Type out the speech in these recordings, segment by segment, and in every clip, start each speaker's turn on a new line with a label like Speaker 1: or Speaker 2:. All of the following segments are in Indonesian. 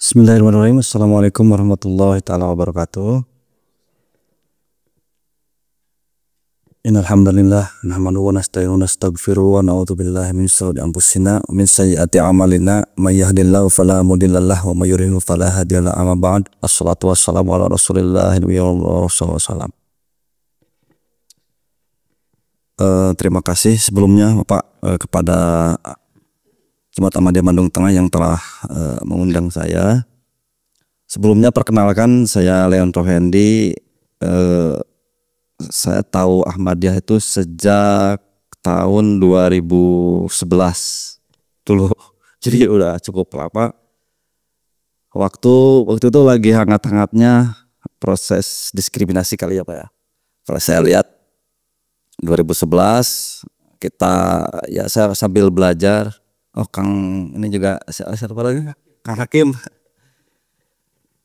Speaker 1: Bismillahirrahmanirrahim. Assalamualaikum warahmatullahi taala wabarakatuh. Innal hamdalillah nahmaduhu wa nasta'inuhu wa nastaghfiruhu wa na'udzu billahi min shururi anfusina wa min sayyiati a'malina may yahdihillahu fala mudhillalahu wa may yudhlil fala hadiyalah. Amma ba'd. Assalatu wassalamu ala Rasulillah wa sallam. Terima kasih sebelumnya Bapak kepada Jemaat Ahmadiyah Bandung Tengah yang telah mengundang saya. Sebelumnya perkenalkan, saya Leon Rohendi. Saya tahu Ahmadiyah itu sejak tahun 2011 dulu. Jadi udah cukup lama. Waktu itu lagi hangat-hangatnya proses diskriminasi kali ya Pak ya. Kalau saya lihat 2011 saya sambil belajar. Oh Kang ini juga siapa lagi? Kang Hakim.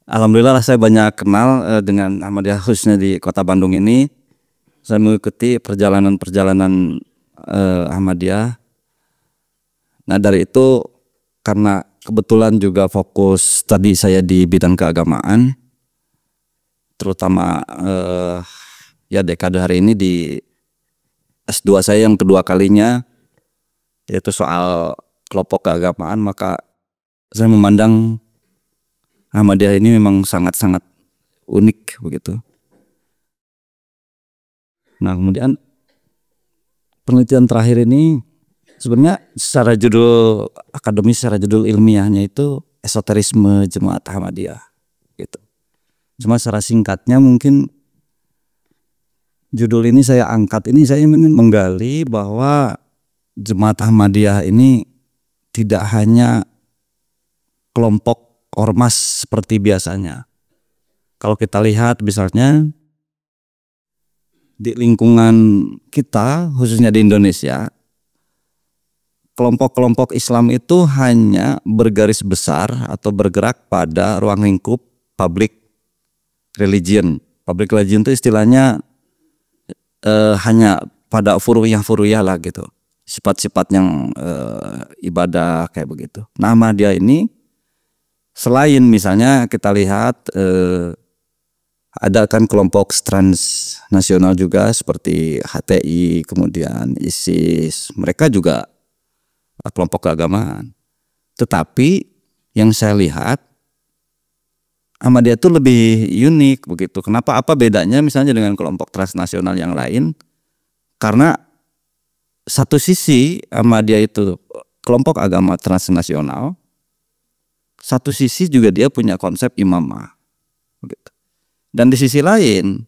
Speaker 1: Alhamdulillah saya banyak kenal dengan Ahmadiyah khususnya di Kota Bandung ini. Saya mengikuti perjalanan Ahmadiyah. Nah dari itu karena kebetulan juga fokus tadi saya di bidang keagamaan, terutama dekade hari ini di S2 saya yang kedua kalinya, yaitu soal kelompok keagamaan, maka saya memandang Ahmadiyah ini memang sangat-sangat unik begitu. Nah kemudian penelitian terakhir ini sebenarnya secara judul akademis, secara judul ilmiahnya itu esoterisme Jemaat Ahmadiyah gitu. Cuma secara singkatnya mungkin judul ini saya angkat ini, saya ingin menggali bahwa Jemaat Ahmadiyah ini tidak hanya kelompok ormas seperti biasanya. Kalau kita lihat misalnya di lingkungan kita, khususnya di Indonesia, kelompok-kelompok Islam itu hanya bergaris besar atau bergerak pada ruang lingkup public religion. Public religion itu istilahnya hanya pada furuyah lah gitu. Sifat-sifat yang ibadah kayak begitu. Nama dia ini selain misalnya kita lihat ada kan kelompok transnasional juga seperti HTI, kemudian ISIS, mereka juga kelompok keagamaan. Tetapi yang saya lihat Ahmadiyah itu lebih unik begitu. Kenapa? Apa bedanya misalnya dengan kelompok transnasional yang lain? Karena satu sisi Ahmadiyah itu kelompok agama transnasional, satu sisi juga dia punya konsep imamah gitu. Dan di sisi lain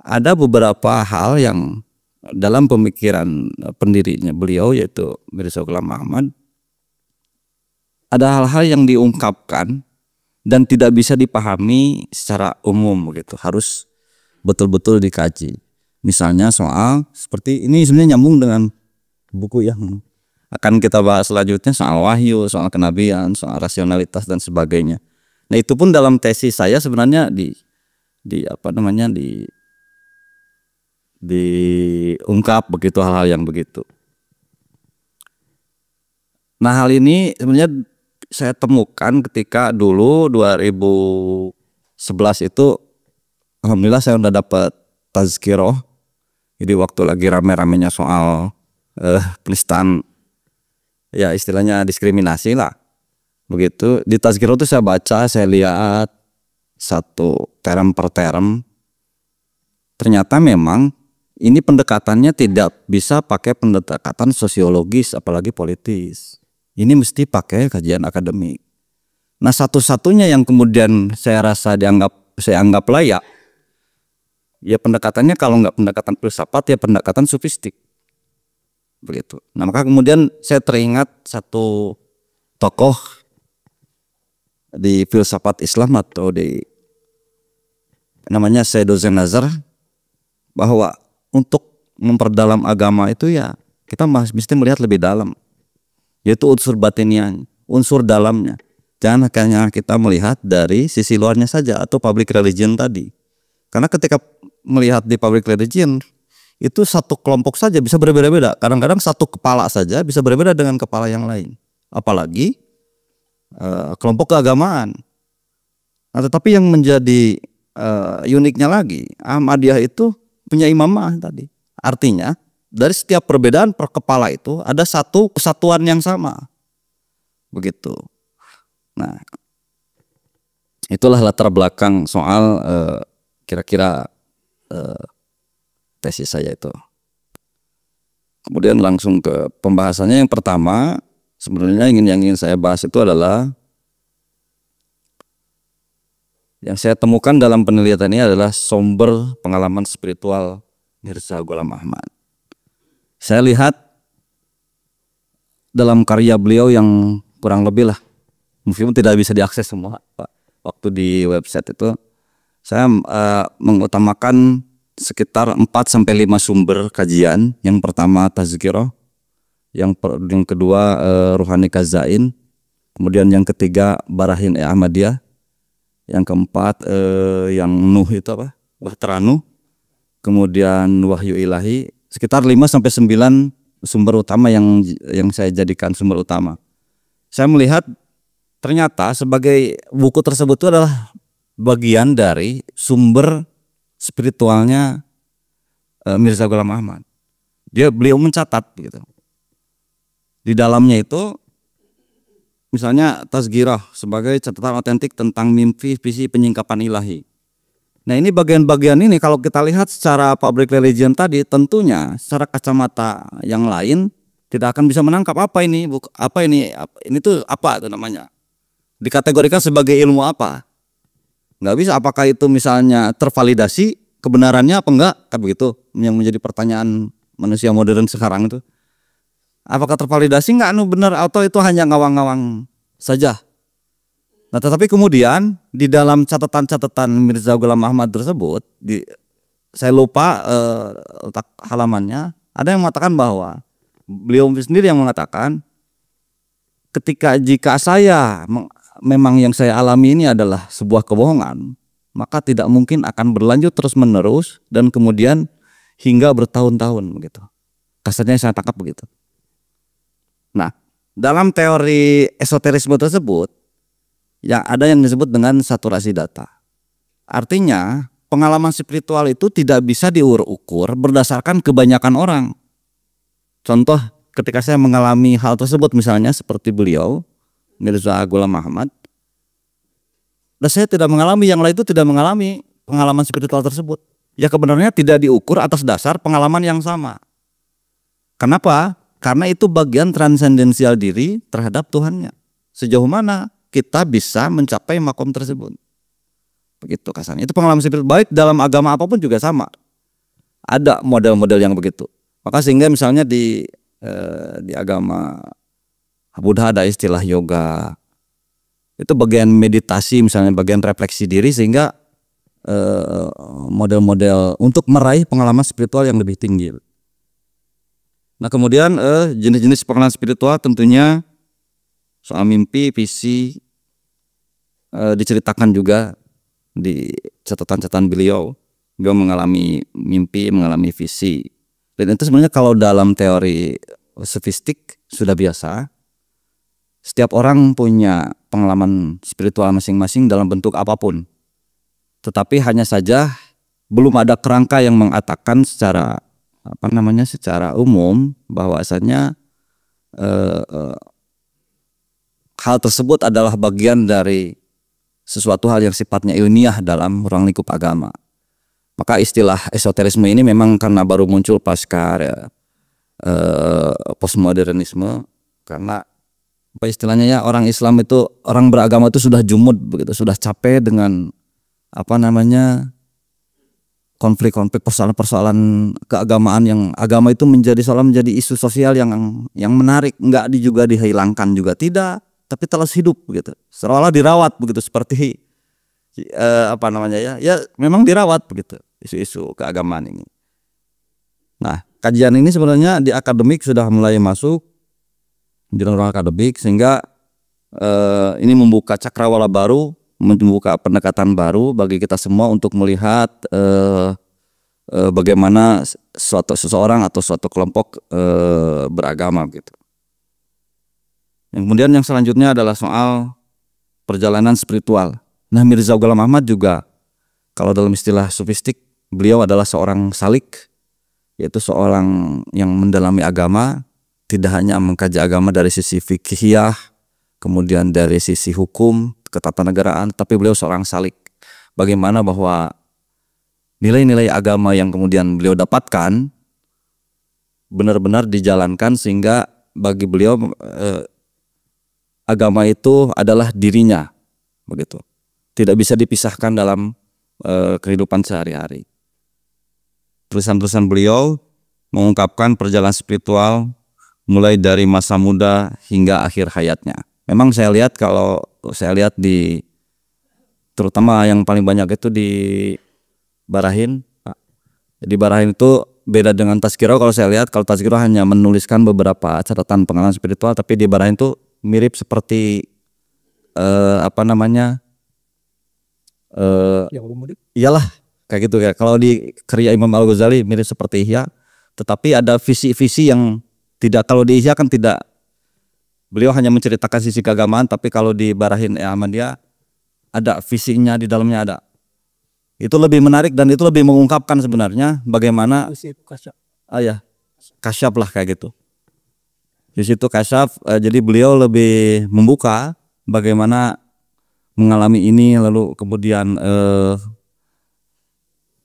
Speaker 1: ada beberapa hal yang dalam pemikiran pendirinya beliau yaitu Mirza Ghulam Ahmad, ada hal-hal yang diungkapkan dan tidak bisa dipahami secara umum gitu, harus betul-betul dikaji. Misalnya soal seperti ini sebenarnya nyambung dengan buku yang akan kita bahas selanjutnya, soal wahyu, soal kenabian, soal rasionalitas dan sebagainya. Nah itu pun dalam tesis saya sebenarnya diungkap begitu, hal-hal yang begitu. Nah hal ini sebenarnya saya temukan ketika dulu 2011 itu alhamdulillah saya udah dapat tazkiroh. Jadi waktu lagi rame-ramenya soal penistaan, ya istilahnya diskriminasi lah begitu, di tazkiroh itu saya baca, saya lihat satu term per term, ternyata memang ini pendekatannya tidak bisa pakai pendekatan sosiologis apalagi politis, ini mesti pakai kajian akademik. Nah satu-satunya yang kemudian saya rasa saya anggap layak ya pendekatannya, kalau nggak pendekatan filsafat ya pendekatan sofistik begitu. Nah maka kemudian saya teringat satu tokoh di filsafat Islam atau namanya Said Hussein Nazar, bahwa untuk memperdalam agama itu ya kita mesti melihat lebih dalam, yaitu unsur batinnya, unsur dalamnya. Jangan hanya kita melihat dari sisi luarnya saja atau public religion tadi. Karena ketika melihat di public religion itu satu kelompok saja bisa berbeda-beda. Kadang-kadang satu kepala saja bisa berbeda dengan kepala yang lain. Apalagi kelompok keagamaan. Nah, tetapi yang menjadi uniknya lagi, Ahmadiyah itu punya imamah tadi. Artinya dari setiap perbedaan per kepala itu ada satu kesatuan yang sama. Begitu. Nah, itulah latar belakang soal kira-kira tesis saya itu. Kemudian langsung ke pembahasannya. Yang pertama, sebenarnya yang ingin saya bahas itu adalah yang saya temukan dalam penelitian ini adalah sumber pengalaman spiritual Mirza Ghulam Ahmad. Saya lihat dalam karya beliau yang kurang lebih lah, meskipun tidak bisa diakses semua, Pak. Waktu di website itu saya mengutamakan sekitar 4-5 sumber kajian. Yang pertama Tazkirah, yang kedua Ruhani Kazain, kemudian yang ketiga Barahin Ahmadiyah, yang keempat yang Nuh itu apa? Bahtera Nuh, kemudian Wahyu Ilahi. Sekitar 5-9 sumber utama yang saya jadikan sumber utama. Saya melihat ternyata sebagai buku tersebut itu adalah bagian dari sumber spiritualnya Mirza Ghulam Ahmad. Beliau mencatat gitu. Di dalamnya itu misalnya Tazkirah sebagai catatan otentik tentang mimpi, visi, penyingkapan ilahi. Nah, ini bagian-bagian ini kalau kita lihat secara public religion tadi, tentunya secara kacamata yang lain tidak akan bisa menangkap apa ini tuh apa itu namanya. Dikategorikan sebagai ilmu apa? Nggak bisa. Apakah itu misalnya tervalidasi kebenarannya apa enggak? Kan begitu yang menjadi pertanyaan manusia modern sekarang itu. Apakah tervalidasi enggak benar atau itu hanya ngawang-ngawang saja? Nah, tetapi kemudian di dalam catatan-catatan Mirza Ghulam Ahmad tersebut, saya lupa letak halamannya, ada yang mengatakan bahwa beliau sendiri yang mengatakan jika saya memang yang saya alami ini adalah sebuah kebohongan, maka tidak mungkin akan berlanjut terus-menerus dan kemudian hingga bertahun-tahun begitu. Kasarnya saya tangkap begitu. Nah, dalam teori esoterisme tersebut, ya ada yang disebut dengan saturasi data. Artinya, pengalaman spiritual itu tidak bisa diukur berdasarkan kebanyakan orang. Contoh, ketika saya mengalami hal tersebut misalnya seperti beliau, Mirza Ghulam Ahmad, dan saya tidak mengalami, yang lain itu tidak mengalami pengalaman spiritual tersebut. Ya kebenarannya tidak diukur atas dasar pengalaman yang sama. Kenapa? Karena itu bagian transendensial diri terhadap Tuhannya. Sejauh mana kita bisa mencapai makom tersebut. Begitu kasarnya. Itu pengalaman spiritual, baik dalam agama apapun juga sama. Ada model-model yang begitu. Maka sehingga misalnya di agama Buddha ada istilah yoga. Itu bagian meditasi, misalnya bagian refleksi diri, sehingga model-model untuk meraih pengalaman spiritual yang lebih tinggi. Nah, kemudian jenis-jenis pengalaman spiritual tentunya soal mimpi, visi diceritakan juga di catatan-catatan beliau. Beliau mengalami mimpi, mengalami visi. Dan itu sebenarnya kalau dalam teori sofistik sudah biasa. Setiap orang punya pengalaman spiritual masing-masing dalam bentuk apapun. Tetapi hanya saja belum ada kerangka yang mengatakan secara secara umum bahwasanya hal tersebut adalah bagian dari sesuatu hal yang sifatnya ilmiah dalam ruang lingkup agama. Maka istilah esoterisme ini memang karena baru muncul pasca postmodernisme, karena apa istilahnya ya, orang Islam itu, orang beragama itu sudah jumud begitu, sudah capek dengan konflik-konflik, persoalan-persoalan keagamaan, yang agama itu menjadi isu sosial yang menarik, enggak juga dihilangkan juga tidak, tapi terus hidup begitu, seolah dirawat begitu, seperti ya memang dirawat begitu isu-isu keagamaan ini. Nah, kajian ini sebenarnya di akademik sudah mulai masuk di ruang akademik, sehingga ini membuka cakrawala baru, membuka pendekatan baru bagi kita semua untuk melihat bagaimana seseorang atau suatu kelompok beragama gitu. Yang kemudian yang selanjutnya adalah soal perjalanan spiritual. Nah, Mirza Ghulam Ahmad juga kalau dalam istilah sufistik, beliau adalah seorang salik, yaitu seorang yang mendalami agama, tidak hanya mengkaji agama dari sisi fikihiyah, kemudian dari sisi hukum, ketatanegaraan, tapi beliau seorang salik. Bagaimana bahwa nilai-nilai agama yang kemudian beliau dapatkan benar-benar dijalankan, sehingga bagi beliau agama itu adalah dirinya, begitu. Tidak bisa dipisahkan dalam kehidupan sehari-hari. Tulisan-tulisan beliau mengungkapkan perjalanan spiritual mulai dari masa muda hingga akhir hayatnya. Memang saya lihat, kalau saya lihat di terutama yang paling banyak itu di Barahin. Di Barahin itu beda dengan Tazkirah. Kalau saya lihat, kalau Tazkirah hanya menuliskan beberapa catatan pengalaman spiritual, tapi di Barahin itu mirip seperti iyalah kayak gitu ya. Kalau di karya Imam Al-Ghazali mirip seperti Ihya, tetapi ada visi-visi yang tidak. Kalau di Ihya kan tidak, beliau hanya menceritakan sisi keagamaan, tapi kalau di Barahin Ahmadiyah ada visinya di dalamnya ada. Itu lebih menarik dan itu lebih mengungkapkan sebenarnya bagaimana kasyaf lah kayak gitu. Di situ kasyaf, jadi beliau lebih membuka bagaimana mengalami ini, lalu kemudian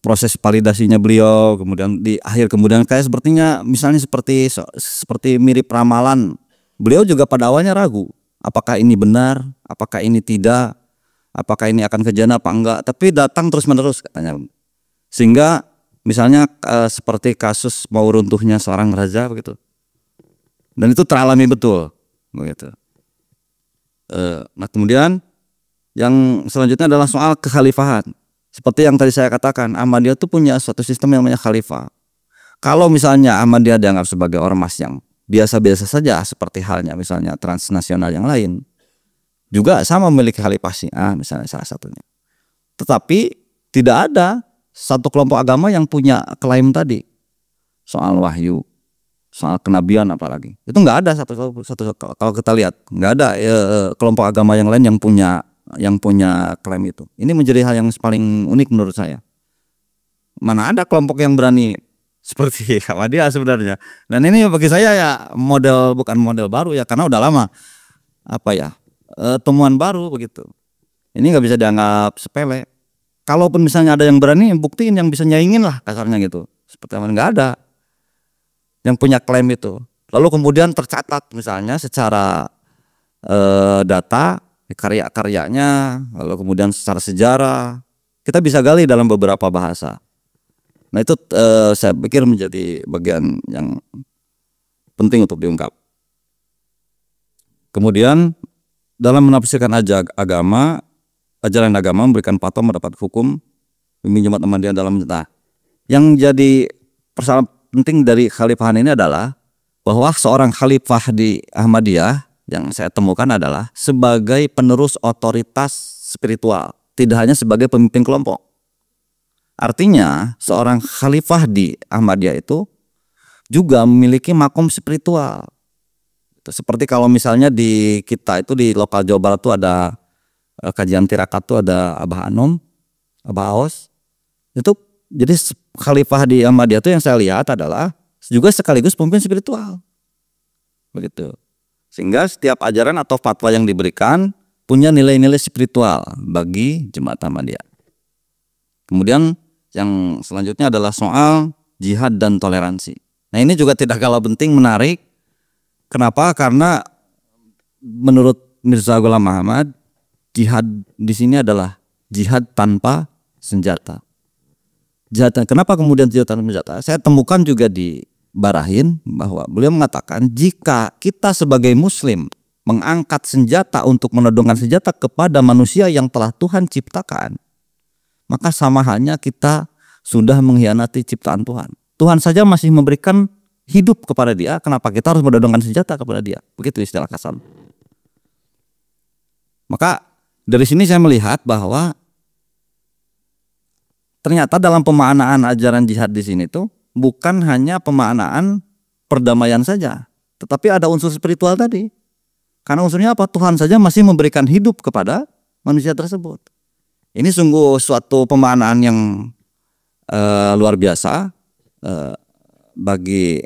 Speaker 1: proses validasinya beliau, kemudian di akhir kemudian kayak sepertinya misalnya seperti mirip ramalan. Beliau juga pada awalnya ragu, apakah ini benar, apakah ini tidak, apakah ini akan kejadian apa enggak, tapi datang terus menerus katanya. Sehingga misalnya seperti kasus mau runtuhnya seorang raja begitu, dan itu teralami betul begitu. Nah, kemudian yang selanjutnya adalah soal kekhalifahan. Seperti yang tadi saya katakan, Ahmadiyah itu punya suatu sistem yang namanya khalifah. Kalau misalnya Ahmadiyah dianggap sebagai ormas yang biasa-biasa saja, seperti halnya misalnya transnasional yang lain, juga sama memiliki khalifah Syiah misalnya salah satunya. Tetapi tidak ada satu kelompok agama yang punya klaim tadi soal wahyu, soal kenabian apalagi. Itu nggak ada satu kalau kita lihat, nggak ada kelompok agama yang lain yang punya klaim itu. Ini menjadi hal yang paling unik menurut saya. Mana ada kelompok yang berani seperti Ahmadiyah sebenarnya. Dan ini bagi saya ya bukan model baru ya, karena udah lama temuan baru begitu. Ini nggak bisa dianggap sepele. Kalaupun misalnya ada yang berani buktiin, yang bisa nyaingin lah kasarnya gitu. Seperti apa, nggak ada yang punya klaim itu. Lalu kemudian tercatat misalnya secara data karya-karyanya, lalu kemudian secara sejarah kita bisa gali dalam beberapa bahasa. Nah itu saya pikir menjadi bagian yang penting untuk diungkap. Kemudian dalam menafsirkan ajaran agama, memberikan fatwa, mendapat hukum, pimpin Jemaat Ahmadiyah dalam yang jadi persoalan penting dari khalifahan ini adalah bahwa seorang khalifah di Ahmadiyah yang saya temukan adalah sebagai penerus otoritas spiritual, tidak hanya sebagai pemimpin kelompok. Artinya seorang khalifah di Ahmadiyah itu juga memiliki makom spiritual. Seperti kalau misalnya di kita itu di lokal Jawa Barat itu ada kajian tirakat itu ada Abah Anom, Abah Aos. Itu jadi khalifah di Ahmadiyah itu yang saya lihat adalah juga sekaligus pemimpin spiritual. Begitu. Sehingga setiap ajaran atau fatwa yang diberikan punya nilai-nilai spiritual bagi Jemaat Ahmadiyah. Kemudian yang selanjutnya adalah soal jihad dan toleransi. Nah ini juga tidak kalah penting, menarik. Kenapa? Karena menurut Mirza Ghulam Ahmad, jihad di sini adalah jihad tanpa senjata. Kenapa kemudian jihad tanpa senjata? Saya temukan juga di Barahin bahwa beliau mengatakan jika kita sebagai muslim mengangkat senjata untuk menodongkan senjata kepada manusia yang telah Tuhan ciptakan, maka sama halnya kita sudah mengkhianati ciptaan Tuhan. Tuhan saja masih memberikan hidup kepada dia, kenapa kita harus menodongkan senjata kepada dia? Begitu istilah kasar. Maka dari sini saya melihat bahwa ternyata dalam pemaknaan ajaran jihad di sini tuh bukan hanya pemaknaan perdamaian saja, tetapi ada unsur spiritual tadi. Karena unsurnya apa? Tuhan saja masih memberikan hidup kepada manusia tersebut. Ini sungguh suatu pemaknaan yang luar biasa bagi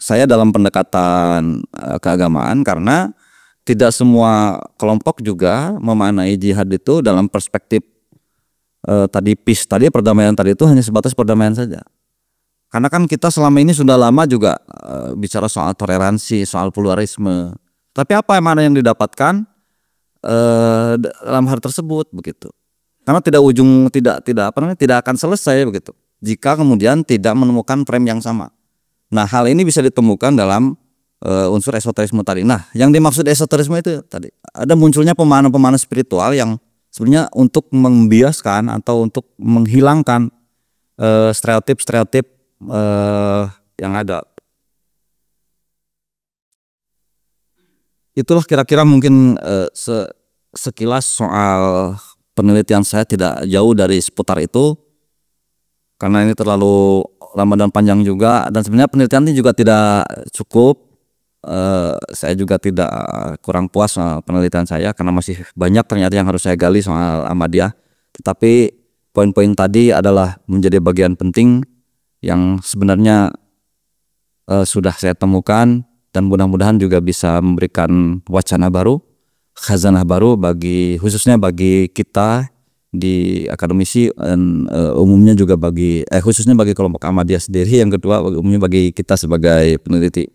Speaker 1: saya dalam pendekatan keagamaan, karena tidak semua kelompok juga memaknai jihad itu dalam perspektif tadi peace tadi, perdamaian tadi itu hanya sebatas perdamaian saja. Karena kan kita selama ini sudah lama juga bicara soal toleransi, soal pluralisme. Tapi apa mana yang didapatkan dalam hal tersebut begitu? Karena tidak akan selesai begitu jika kemudian tidak menemukan frame yang sama. Nah, hal ini bisa ditemukan dalam unsur esoterisme tadi. Nah, yang dimaksud esoterisme itu tadi ada munculnya pemahaman-pemahaman spiritual yang sebenarnya untuk membiaskan atau untuk menghilangkan stereotip-stereotip yang ada. Itulah kira-kira mungkin sekilas soal penelitian saya, tidak jauh dari seputar itu karena ini terlalu lama dan panjang juga, dan sebenarnya penelitian ini juga tidak cukup. Saya juga tidak kurang puas soal penelitian saya karena masih banyak ternyata yang harus saya gali soal Ahmadiyah. Tetapi poin-poin tadi adalah menjadi bagian penting yang sebenarnya sudah saya temukan, dan mudah-mudahan juga bisa memberikan wacana baru, khazanah baru bagi khususnya bagi kita di akademisi, dan umumnya juga bagi khususnya bagi kelompok Ahmadiyah sendiri. Yang kedua umumnya bagi kita sebagai peneliti.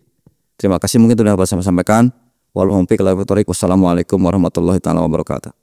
Speaker 1: Terima kasih, mungkin sudah dapat saya sampaikan. Wassalamualaikum warahmatullahi wabarakatuh.